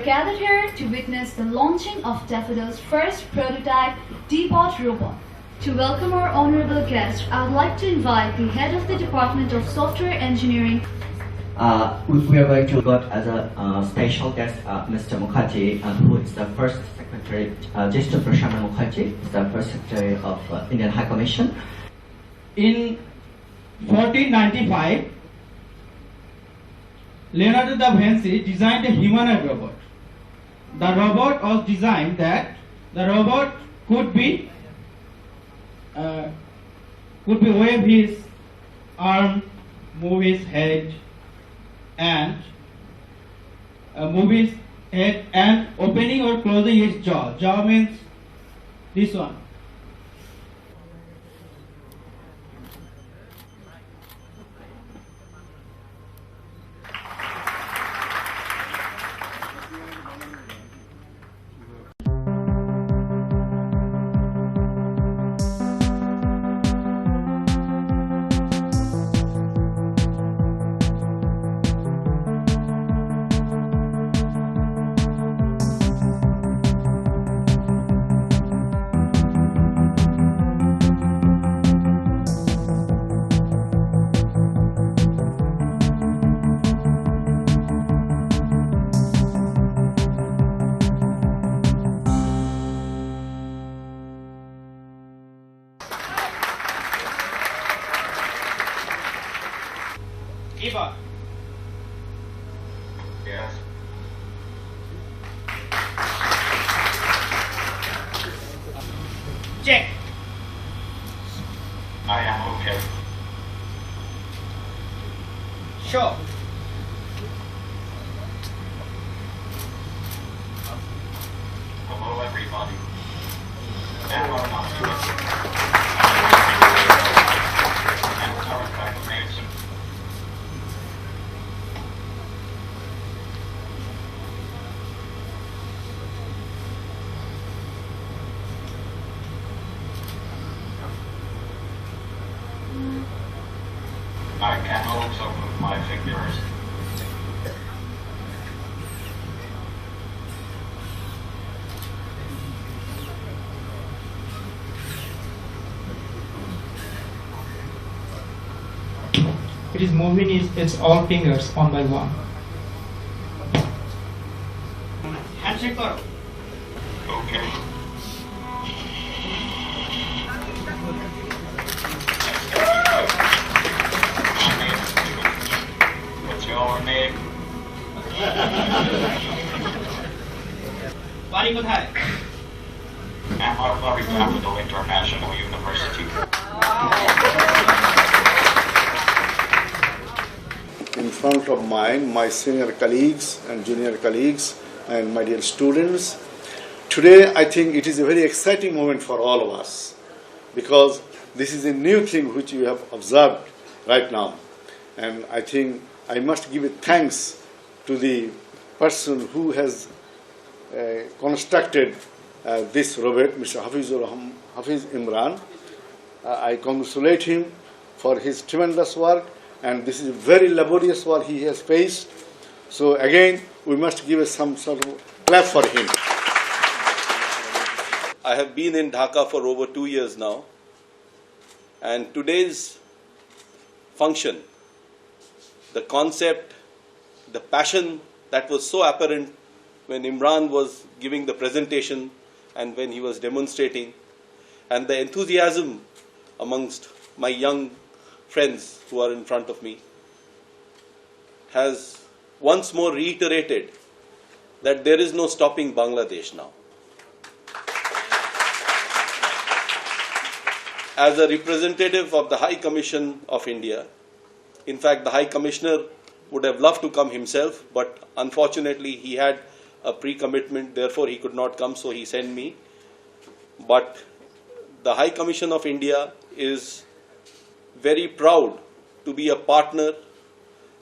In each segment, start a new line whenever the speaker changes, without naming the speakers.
gathered here to witness the launching of Daffodil's first prototype Dbot robot. To welcome our honorable guest, I would like to invite the head of the Department of Software Engineering.
We are going to got as a special guest Mr. Mukherjee, who is the first secretary. Jishnu Prasanna Mukherjee is the first secretary of Indian High Commission.
In 1495, Leonardo da Vinci designed a humanoid robot. The robot was designed that the robot could be wave his arm, move his head, and opening or closing his jaw. Jaw means this one. Dbot.
Yes.
Check.
I am okay.
Sure.
Hello, everybody. And our proclamation. I can also move my fingers.
It is moving its all fingers one by one. Handshake karo.
Okay. What's your name?
Bari kothay?
Mahbubul Daffodil International University.
In front of my senior colleagues and junior colleagues and my dear students. Today I think it is a very exciting moment for all of us because this is a new thing which you have observed right now. And I think I must give a thanks to the person who has constructed this robot, Mr. Hafizul Imran. I congratulate him for his tremendous work, and this is a very laborious work he has faced. So again, we must give some sort of clap for him.
I have been in Dhaka for over 2 years now, and today's function, the concept, the passion that was so apparent when Imran was giving the presentation and when he was demonstrating, and the enthusiasm amongst my young friends who are in front of me, has once more reiterated that there is no stopping Bangladesh now. As a representative of the High Commission of India, in fact the High Commissioner would have loved to come himself, but unfortunately he had a pre-commitment, therefore he could not come, so he sent me. But the High Commission of India is very proud to be a partner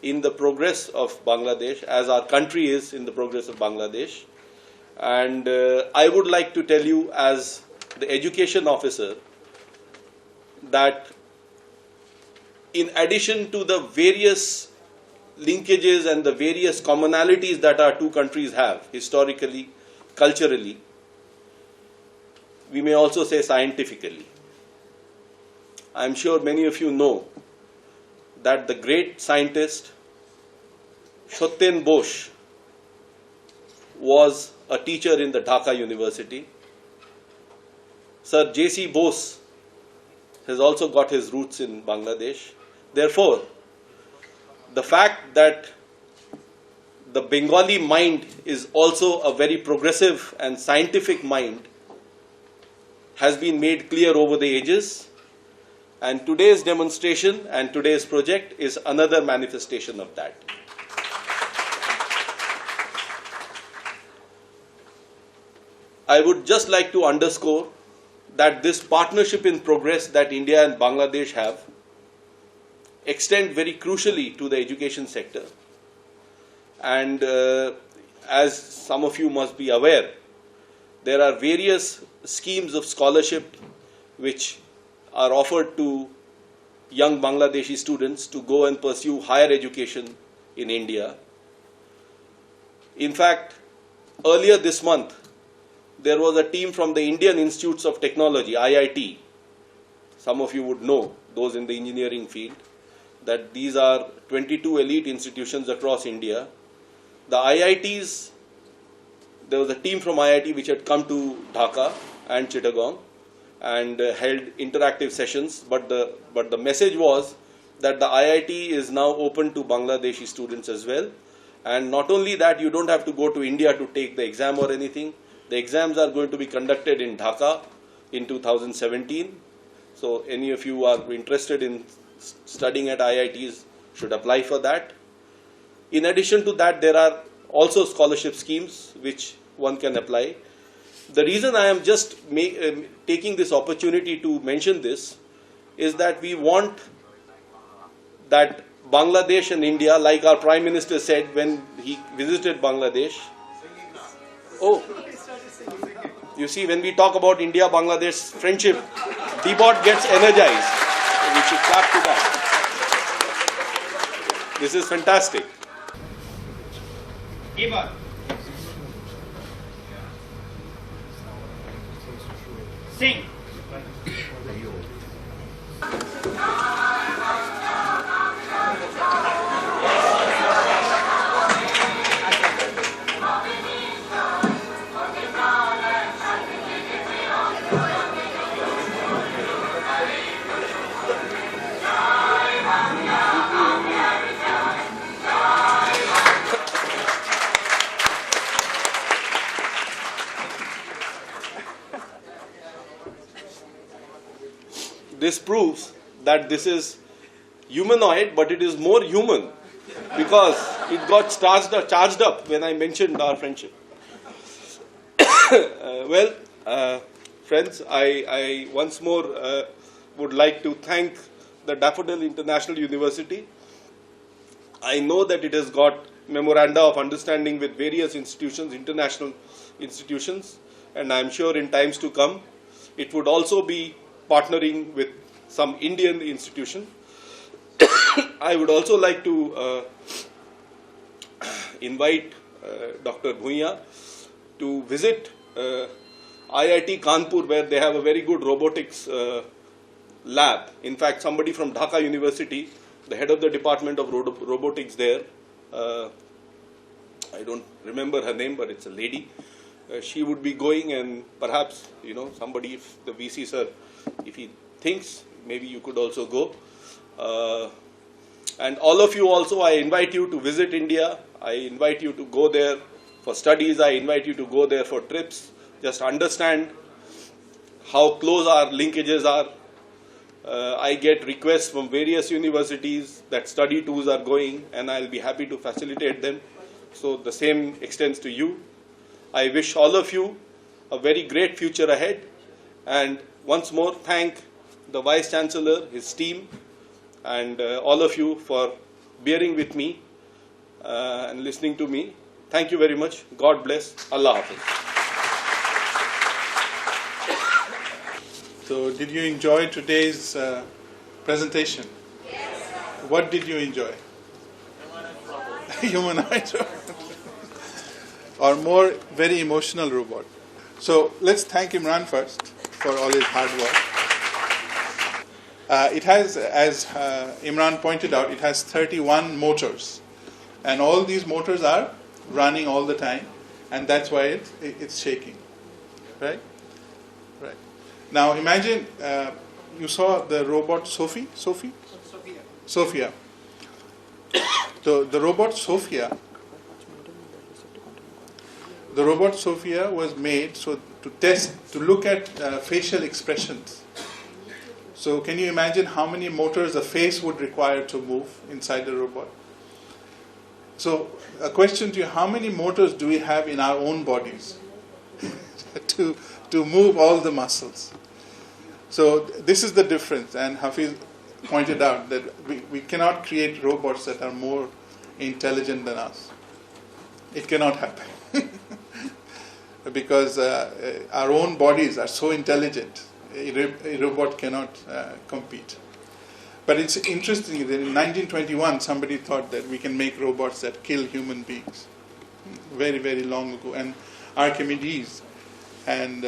in the progress of Bangladesh, as our country is in the progress of Bangladesh. And I would like to tell you as the education officer that in addition to the various linkages and the various commonalities that our two countries have historically, culturally, we may also say scientifically. I am sure many of you know that the great scientist Shoten Bose was a teacher in the Dhaka University. Sir J.C. Bose has also got his roots in Bangladesh. Therefore, the fact that the Bengali mind is also a very progressive and scientific mind has been made clear over the ages, and today's demonstration and today's project is another manifestation of that. I would just like to underscore that this partnership in progress that India and Bangladesh have extend very crucially to the education sector. And as some of you must be aware, there are various schemes of scholarship which are offered to young Bangladeshi students to go and pursue higher education in India. In fact, earlier this month, there was a team from the Indian Institutes of Technology, IIT. Some of you would know, those in the engineering field, that these are 22 elite institutions across India. The IITs, there was a team from IIT which had come to Dhaka and Chittagong and held interactive sessions, but the message was that the IIT is now open to Bangladeshi students as well. And not only that, you don't have to go to India to take the exam or anything. The exams are going to be conducted in Dhaka in 2017. So any of you who are interested in studying at IITs should apply for that. In addition to that, there are also scholarship schemes which one can apply. The reason I am just taking this opportunity to mention this is that we want that Bangladesh and India, like our Prime Minister said when he visited Bangladesh. Oh, you see, when we talk about India-Bangladesh friendship, Dbot gets energized. We should clap to that. This is fantastic.
Dbot. Sing.
This proves that this is humanoid, but it is more human because it got charged up when I mentioned our friendship. Friends, I once more would like to thank the Daffodil International University. I know that it has got memoranda of understanding with various institutions, international institutions, and I am sure in times to come it would also be partnering with some Indian institution. I would also like to invite Dr. Bhuiyan to visit IIT Kanpur, where they have a very good robotics lab. In fact, somebody from Dhaka University, the head of the department of robotics there, I don't remember her name, but it's a lady. She would be going, and perhaps, you know, somebody, if the VC sir, if he thinks, maybe you could also go. And all of you also, I invite you to visit India. I invite you to go there for studies. I invite you to go there for trips. Just understand how close our linkages are. I get requests from various universities that study tours are going, and I'll be happy to facilitate them. So the same extends to you. I wish all of you a very great future ahead, and once more thank the Vice Chancellor, his team, and all of you for bearing with me and listening to me. Thank you very much. God bless. Allah Hafiz.
So, did you enjoy today's presentation? Yes. What did you enjoy? humanoid robot, or more very emotional robot. So let's thank Imran first for all his hard work. It has, as Imran pointed out, it has 31 motors, and all these motors are running all the time, and that's why it's shaking, right? Right. Now imagine you saw the robot Sophia. So the robot Sophia was made so to look at facial expressions. So can you imagine how many motors a face would require to move inside the robot? So a question to you, how many motors do we have in our own bodies to move all the muscles? So this is the difference, and Hafiz pointed out that we cannot create robots that are more intelligent than us. It cannot happen. Because our own bodies are so intelligent, a robot cannot compete. But it's interesting that in 1921 somebody thought that we can make robots that kill human beings. Very, very long ago. And Archimedes and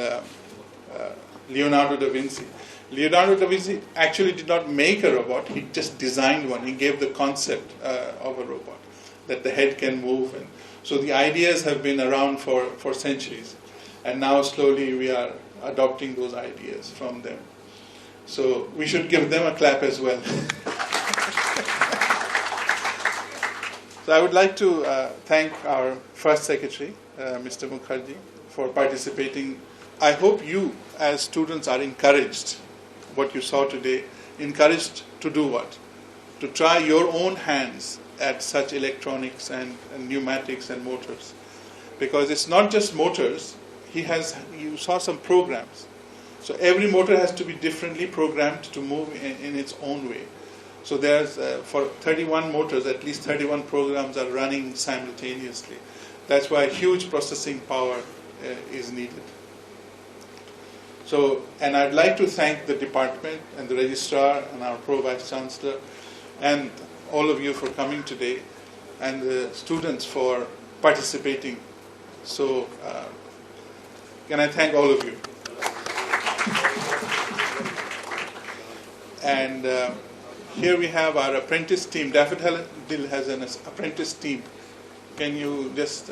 Leonardo da Vinci. Leonardo da Vinci actually did not make a robot, he just designed one. He gave the concept of a robot, that the head can move. And so the ideas have been around for centuries. And now slowly we are adopting those ideas from them. So we should give them a clap as well. So I would like to thank our first secretary, Mr. Mukherjee, for participating. I hope you as students are encouraged, what you saw today, encouraged to do what? To try your own hands at such electronics and pneumatics and motors. Because it's not just motors, you saw some programs. So every motor has to be differently programmed to move in its own way. So there's, for 31 motors, at least 31 programs are running simultaneously. That's why huge processing power is needed. So, and I'd like to thank the department and the registrar and our Vice Chancellor and all of you for coming today, and the students for participating. So, can I thank all of you? And here we have our apprentice team. Daffodil has an apprentice team. Can you just,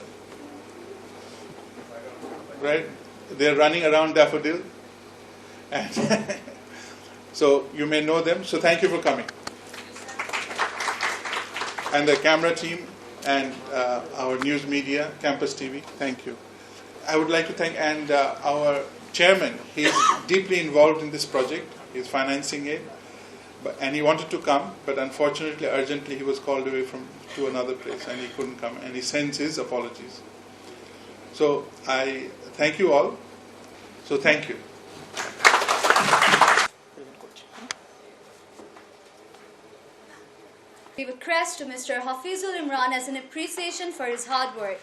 right? They're running around Daffodil. And so you may know them. So thank you for coming. And the camera team and our news media, Campus TV, thank you. I would like to thank our chairman. He's deeply involved in this project. He's financing it. And he wanted to come, but unfortunately, urgently, he was called away to another place and he couldn't come. And he sends his apologies. So I thank you all. So thank you.
Give a crest to Mr. Hafizul Imran as an appreciation for his hard work.